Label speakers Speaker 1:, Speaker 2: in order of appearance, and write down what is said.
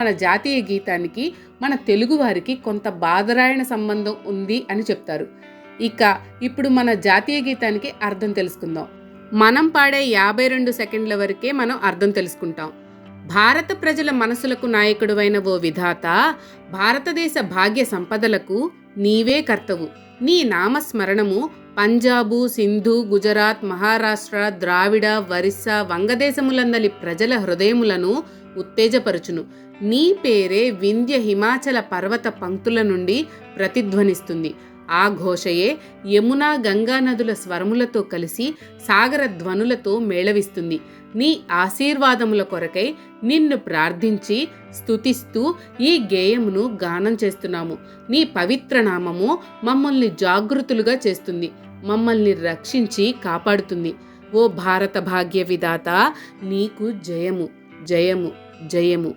Speaker 1: మన జాతీయ గీతానికి మన తెలుగువారికి కొంత బాదరాయణ సంబంధం ఉంది అని చెప్తారు. ఇప్పుడు మన జాతీయ గీతానికి అర్థం తెలుసుకుందాం. మనం పాడే 52 సెకండ్ల వరకే మనం అర్థం తెలుసుకుంటాం. భారత ప్రజల మనసులకు నాయకుడువైన ఓ విధాత, భారతదేశ భాగ్య సంపదలకు నీవే కర్తవు. నీ నామస్మరణము పంజాబు, సింధు, గుజరాత్, మహారాష్ట్ర, ద్రావిడ, ఒరిస్సా, వంగదేశములందలి ప్రజల హృదయములను ఉత్తేజపరుచును. నీ పేరే వింధ్య హిమాచల పర్వత పంక్తుల నుండి ప్రతిధ్వనిస్తుంది. ఆ ఘోషయే యమునా, గంగా నదుల స్వరములతో కలిసి సాగర ధ్వనులతో మేళవిస్తుంది. నీ ఆశీర్వాదముల కొరకై నిన్ను ప్రార్థించి స్తుతిస్తూ ఈ గేయమును గానం చేస్తున్నాము. నీ పవిత్ర నామము మమ్మల్ని జాగృతులుగా చేస్తుంది, మమ్మల్ని రక్షించి కాపాడుతుంది. ఓ భారత భాగ్య విధాత, నీకు జయము, జయము, జయము.